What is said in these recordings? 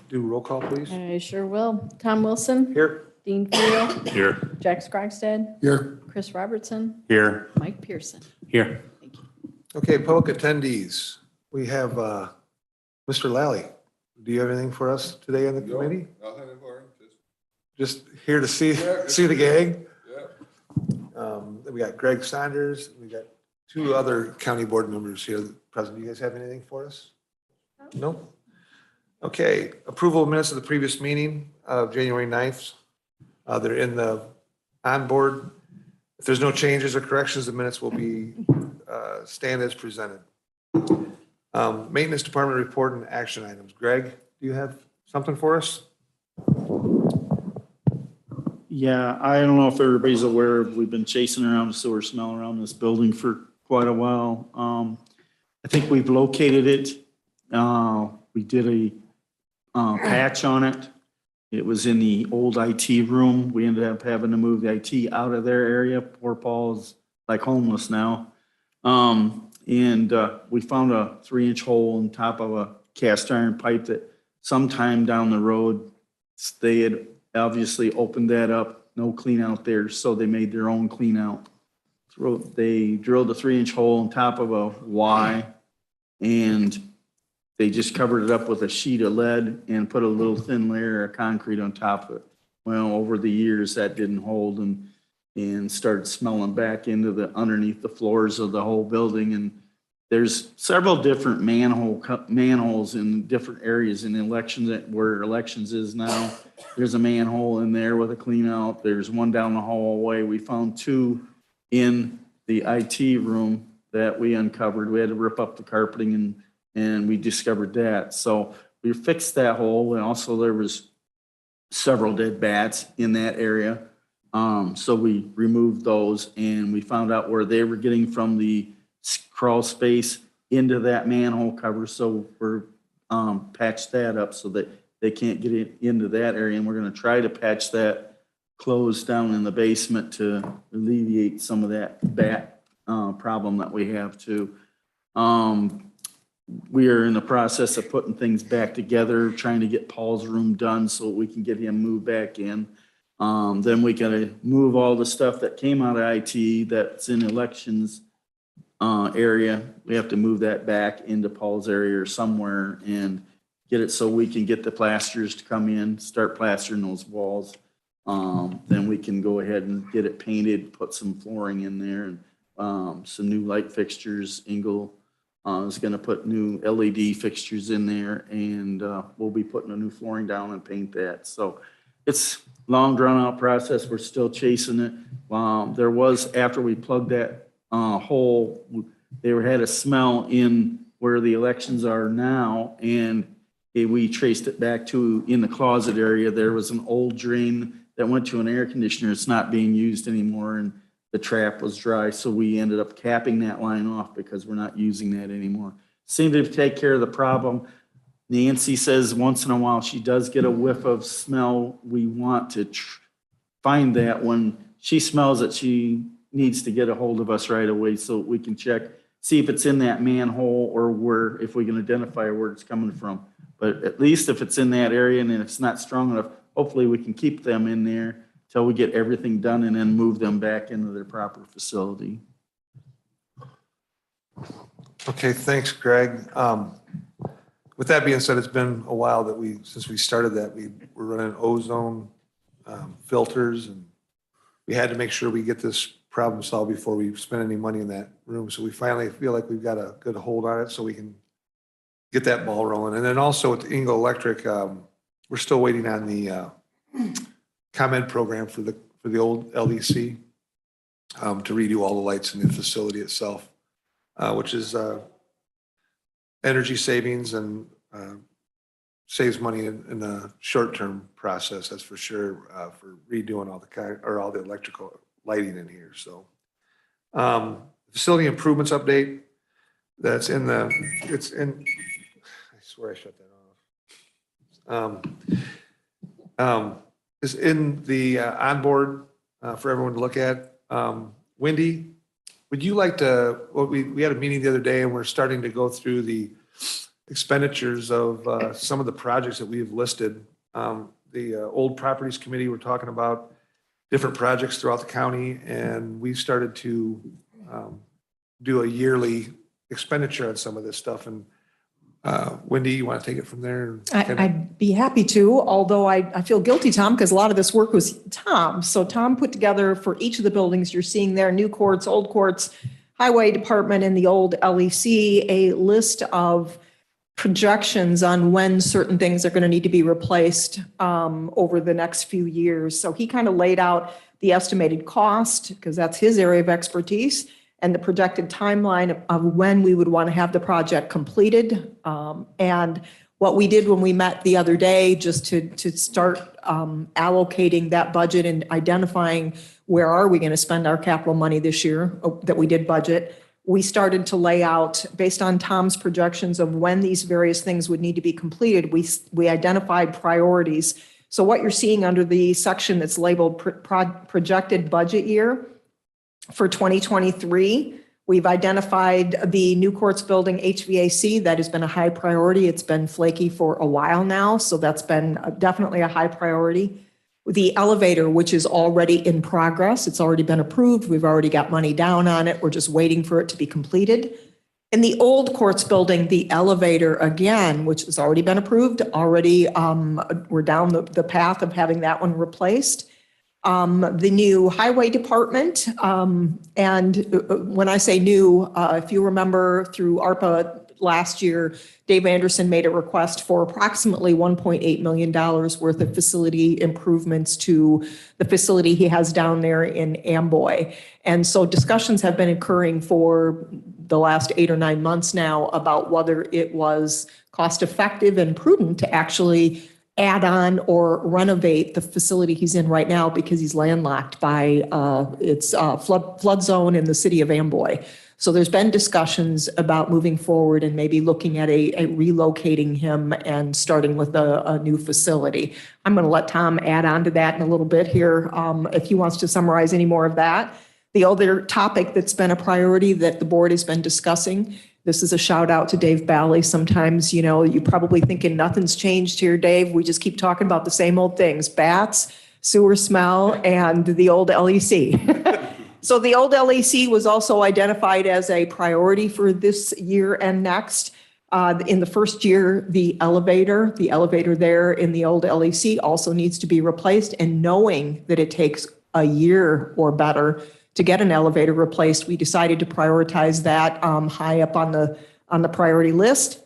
do roll call, please? I sure will. Tom Wilson. Here. Dean Creel. Here. Jack Scrogstad. Here. Chris Robertson. Here. Mike Pearson. Here. Thank you. Okay, public attendees. We have Mr. Lally. Do you have anything for us today on the committee? Nothing important, Just here to see Yeah, see the gang? yeah. We got Greg Saunders. We got two other county board members here present. Do you guys have anything for us? No? Okay, approval of minutes of the previous meeting of January 9th. They're in the onboard. If there's no changes or corrections, the minutes will be stand as presented. Maintenance department report and action items. Greg, do you have something for us? Yeah, I don't know if everybody's aware, we've been chasing around the sewer smell around this building for quite a while. I think we've located it. We did a patch on it. It was in the old IT room. We ended up having to move the IT out of their area. Poor Paul's like homeless now. And we found a 3-inch hole on top of a cast iron pipe that sometime down the road, they had obviously opened that up, no clean out there, so they made their own clean out. They drilled a 3-inch hole on top of a Y, and they just covered it up with a sheet of lead and put a little thin layer of concrete on top of it. Well, over the years, that didn't hold and started smelling back into the underneath the floors of the whole building. And there's several different manholes in different areas in elections, where elections is now. There's a manhole in there with a clean out. There's one down the hallway. We found 2 in the IT room that we uncovered. We had to rip up the carpeting and we discovered that. So we fixed that hole. And also there was several dead bats in that area. So we removed those and we found out where they were getting from the crawl space into that manhole cover. So we're patched that up so that they can't get into that area. And we're going to try to patch that closed down in the basement to alleviate some of that bat problem that we have too. We are in the process of putting things back together, trying to get Paul's room done so we can get him moved back in. Then we got to move all the stuff that came out of IT that's in elections area. We have to move that back into Paul's area or somewhere and get it so we can get the plasters to come in, start plastering those walls. Then we can go ahead and get it painted, put some flooring in there and some new light fixtures. Ingle is going to put new LED fixtures in there, and we'll be putting a new flooring down and paint that. So it's long drawn out process. We're still chasing it. There was, after we plugged that hole, they had a smell in where the elections are now, and we traced it back to in the closet area. There was an old drain that went to an air conditioner. It's not being used anymore, and the trap was dry, so we ended up capping that line off because we're not using that anymore. Seemed to take care of the problem. Nancy says once in a while she does get a whiff of smell. We want to find that when she smells it, she needs to get a hold of us right away so we can check, see if it's in that manhole or where, if we can identify where it's coming from. But at least if it's in that area and if it's not strong enough, hopefully we can keep them in there till we get everything done and then move them back into their proper facility. Okay, thanks, Greg. With that being said, it's been a while since we started that. We were running ozone filters, and we had to make sure we get this problem solved before we spend any money in that room. So we finally feel like we've got a good hold on it so we can get that ball rolling. And then also with Ingle Electric, we're still waiting on the ComEd program for the old LDC to redo all the lights in the facility itself, which is energy savings and saves money in the short-term process, that's for sure, for redoing all the electrical lighting in here. So facility improvements update, I swear I shut that off. Is in the onboard for everyone to look at. Wendy, would you like to, we had a meeting the other day and we're starting to go through the expenditures of some of the projects that we have listed. The Old Properties Committee, we're talking about different projects throughout the county, and we started to do a yearly expenditure on some of this stuff. And Wendy, you want to take it from there? I'd be happy to, although I feel guilty, Tom, because a lot of this work was Tom. So Tom put together for each of the buildings you're seeing there, new courts, old courts, highway department, and the old LEC, a list of projections on when certain things are going to need to be replaced over the next few years. So he kind of laid out the estimated cost, because that's his area of expertise, and the projected timeline of when we would want to have the project completed. And what we did when we met the other day, just to start allocating that budget and identifying where are we going to spend our capital money this year that we did budget, we started to lay out, based on Tom's projections of when these various things would need to be completed, we identified priorities. So what you're seeing under the section that's labeled projected budget year for 2023, we've identified the new courts building HVAC. That has been a high priority. It's been flaky for a while now, so that's been definitely a high priority. The elevator, which is already in progress, it's already been approved. We've already got money down on it. We're just waiting for it to be completed. In the old courts building, the elevator again, which has already been approved, already we're down the path of having that one replaced. The new highway department, and when I say new, if you remember through ARPA last year, Dave Anderson made a request for approximately $1.8 million worth of facility improvements to the facility he has down there in Amboy. And so discussions have been occurring for the last 8 or 9 months now about whether it was cost effective and prudent to actually add on or renovate the facility he's in right now, because he's landlocked by its flood zone in the city of Amboy. So there's been discussions about moving forward and maybe looking at a relocating him and starting with a new facility. I'm going to let Tom add on to that in a little bit here if he wants to summarize any more of that. The other topic that's been a priority that the board has been discussing, this is a shout out to Dave Bally. Sometimes, you know, you're probably thinking nothing's changed here, Dave. We just keep talking about the same old things: bats, sewer smell, and the old LEC. So the old LEC was also identified as a priority for this year and next. In the first year, the elevator there in the old LEC also needs to be replaced. And knowing that it takes a year or better to get an elevator replaced, we decided to prioritize that high up on the priority list.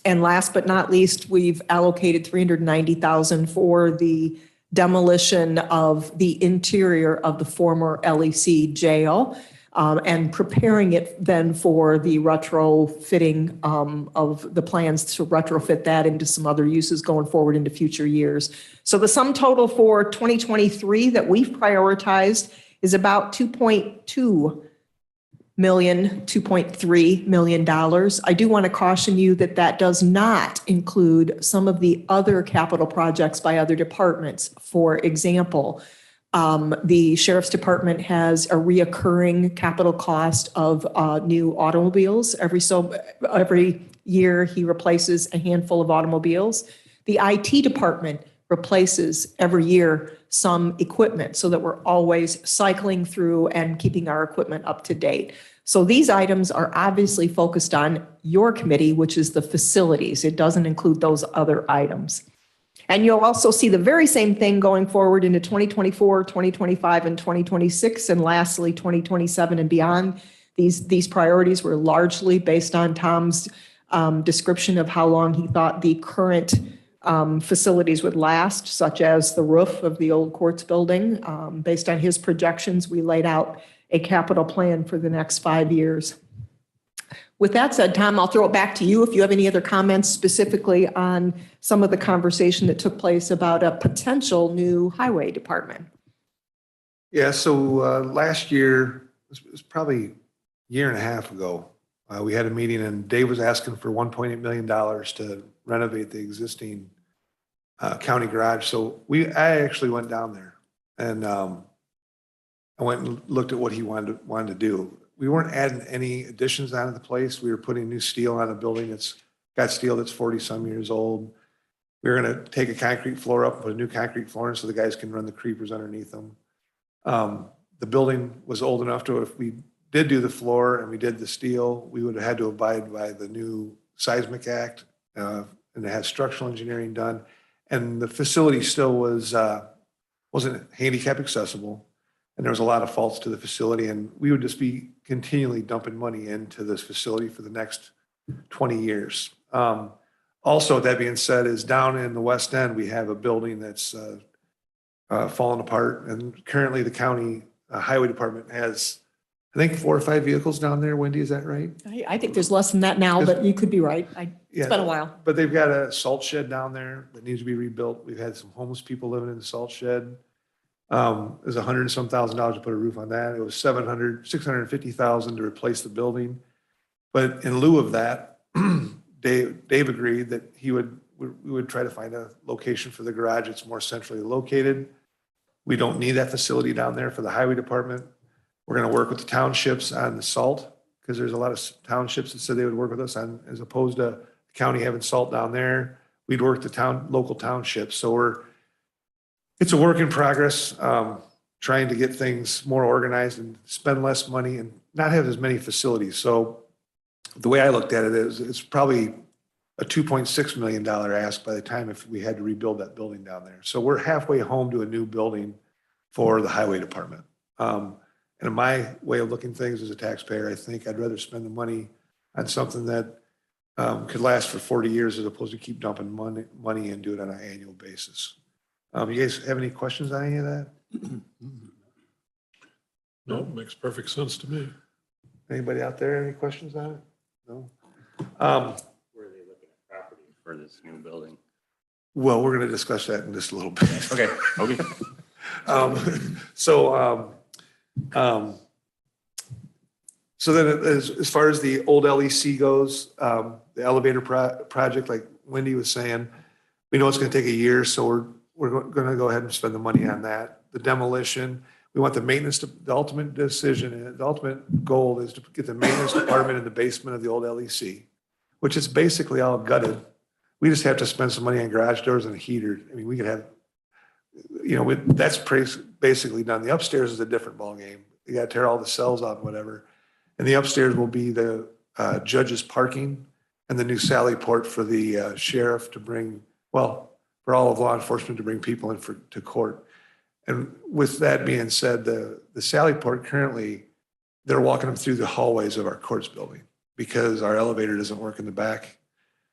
And last but not least, we've allocated $390,000 for the demolition of the interior of the former LEC jail and preparing it then for the retrofitting of the plans to retrofit that into some other uses going forward into future years. So the sum total for 2023 that we've prioritized is about $2.3 million. I do want to caution you that that does not include some of the other capital projects by other departments. For example, the Sheriff's Department has a reoccurring capital cost of new automobiles. Every year he replaces a handful of automobiles. The IT department replaces every year some equipment so that we're always cycling through and keeping our equipment up to date. So these items are obviously focused on your committee, which is the facilities. It doesn't include those other items. And you'll also see the very same thing going forward into 2024, 2025, and 2026, and lastly, 2027 and beyond. These priorities were largely based on Tom's description of how long he thought the current facilities would last, such as the roof of the old courts building. Based on his projections, we laid out a capital plan for the next 5 years. With that said, Tom, I'll throw it back to you if you have any other comments specifically on some of the conversation that took place about a potential new highway department. Yeah, so last year, it was probably a year and a half ago, we had a meeting and Dave was asking for $1.8 million to renovate the existing county garage. So I actually went down there and I went and looked at what he wanted to do. We weren't adding any additions onto the place. We were putting new steel on a building that's got steel that's 40-some years old. We're going to take a concrete floor up, put a new concrete floor in so the guys can run the creepers underneath them. The building was old enough to, if we did do the floor and we did the steel, we would have had to abide by the new Seismic Act, and it had structural engineering done. And the facility still wasn't handicap accessible. And there was a lot of faults to the facility, and we would just be continually dumping money into this facility for the next 20 years. Also, that being said, is down in the West End, we have a building that's fallen apart, and currently the county highway department has, I think, 4 or 5 vehicles down there. Wendy, is that right? I think there's less than that now, but you could be right. It's been a while. But they've got a salt shed down there that needs to be rebuilt. We've had some homeless people living in the salt shed. It was $100 and some thousand to put a roof on that. It was $650,000 to replace the building. But in lieu of that, Dave agreed that we would try to find a location for the garage that's more centrally located. We don't need that facility down there for the highway department. We're going to work with the townships on the salt, because there's a lot of townships that said they would work with us on, as opposed to the county having salt down there. We'd work the local townships. So it's a work in progress, trying to get things more organized and spend less money and not have as many facilities. So the way I looked at it is it's probably a $2.6 million ask by the time if we had to rebuild that building down there. So we're halfway home to a new building for the highway department. And in my way of looking things as a taxpayer, I think I'd rather spend the money on something that could last for 40 years as opposed to keep dumping money and do it on an annual basis. You guys have any questions on any of that? No, makes perfect sense to me. Anybody out there, any questions on it? No? Where are they looking at property for this new building? Well, we're going to discuss that in just a little bit. Okay, okay. So then as far as the old LEC goes, the elevator project, like Wendy was saying, we know it's going to take a year, so we're going to go ahead and spend the money on that. The demolition, we want the maintenance, the ultimate decision, and the ultimate goal is to get the maintenance department in the basement of the old LEC, which is basically all gutted. We just have to spend some money on garage doors and a heater. I mean, we could have, that's basically done. The upstairs is a different ballgame. You got to tear all the cells out and whatever. And the upstairs will be the judge's parking and the new sally port for the sheriff to bring, for all of law enforcement to bring people in to court. And with that being said, the sally port currently, they're walking them through the hallways of our courts building because our elevator doesn't work in the back.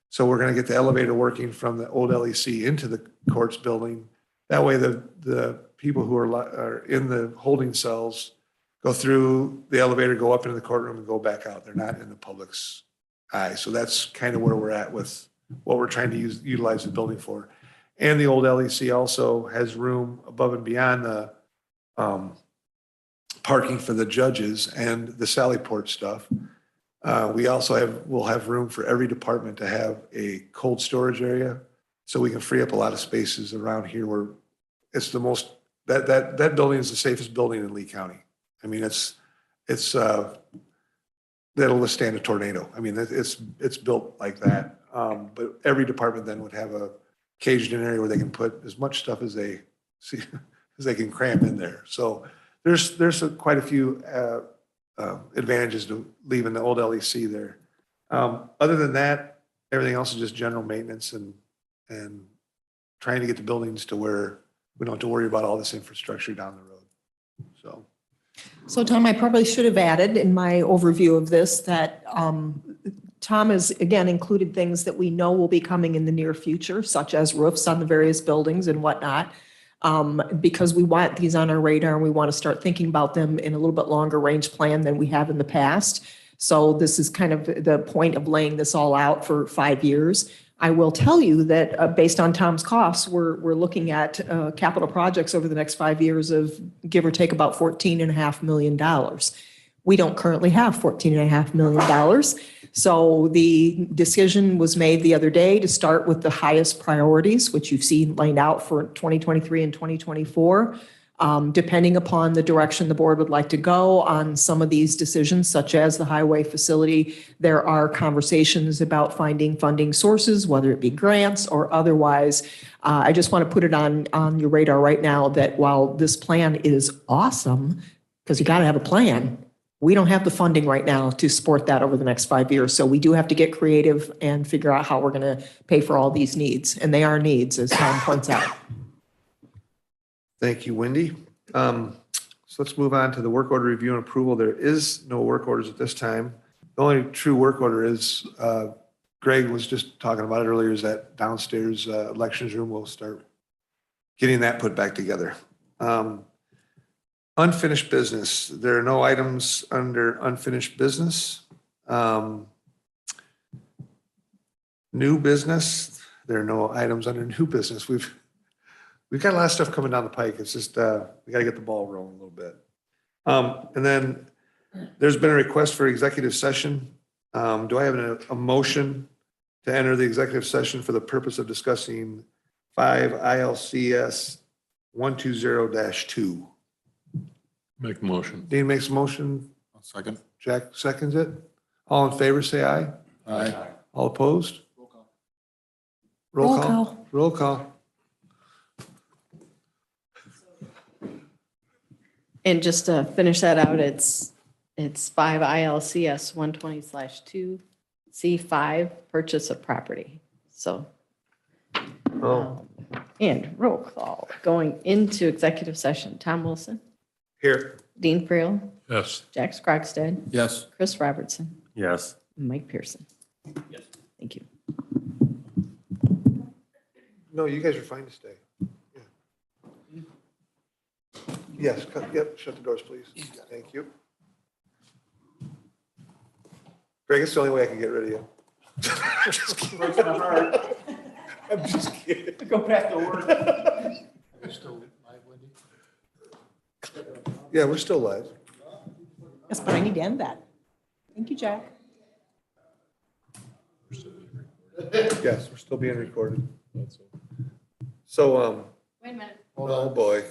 So we're going to get the elevator working from the old LEC into the courts building. That way the people who are in the holding cells go through the elevator, go up into the courtroom and go back out. They're not in the public's eye. So that's kind of where we're at with what we're trying to utilize the building for. And the old LEC also has room above and beyond the parking for the judges and the sally port stuff. We also will have room for every department to have a cold storage area, so we can free up a lot of spaces around here where it's the most, that building is the safest building in Lee County. I mean, that'll withstand a tornado. I mean, it's built like that. But every department then would have a caged in area where they can put as much stuff as they can cram in there. So there's quite a few advantages to leaving the old LEC there. Other than that, everything else is just general maintenance and trying to get the buildings to where we don't have to worry about all this infrastructure down the road. So Tom, I probably should have added in my overview of this that Tom has, again, included things that we know will be coming in the near future, such as roofs on the various buildings and whatnot, because we want these on our radar and we want to start thinking about them in a little bit longer range plan than we have in the past. So this is kind of the point of laying this all out for 5 years. I will tell you that based on Tom's costs, we're looking at capital projects over the next 5 years of give or take about $14.5 million. We don't currently have $14.5 million. So the decision was made the other day to start with the highest priorities, which you've seen laid out for 2023 and 2024. Depending upon the direction the board would like to go on some of these decisions, such as the highway facility, there are conversations about finding funding sources, whether it be grants or otherwise. I just want to put it on your radar right now that while this plan is awesome, because you got to have a plan, we don't have the funding right now to support that over the next 5 years. So we do have to get creative and figure out how we're going to pay for all these needs. And they are needs, as Tom points out. Thank you, Wendy. So let's move on to the work order review and approval. There is no work orders at this time. The only true work order is, Greg was just talking about it earlier, is that downstairs elections room. We'll start getting that put back together. Unfinished business. There are no items under unfinished business. New business. There are no items under new business. We've got a lot of stuff coming down the pike. It's just, we got to get the ball rolling a little bit. And then there's been a request for executive session. Do I have a motion to enter the executive session for the purpose of discussing 5 ILCS 120-2? Make a motion. Dean makes a motion. Second. Jack seconds it. All in favor, say aye. Aye. All opposed? Roll call. Roll call. And just to finish that out, it's 5 ILCS 120/2 C5, purchase of property. So, Oh, and roll call, going into executive session, Tom Wilson, here. Dean Friel, Yes. Jack Scroggstead, Yes. Chris Robertson, Yes. Mike Pearson. Yes. Thank you. No, you guys are fine to stay. Yeah. Yes, yep, shut the doors, please. Thank you. Greg, it's the only way I can get rid of you. I'm just kidding. Go back to work. Yeah, we're still live. Yes, but I need to end that. Thank you, Jack. Yes, we're still being recorded. So, Wait a minute. oh boy.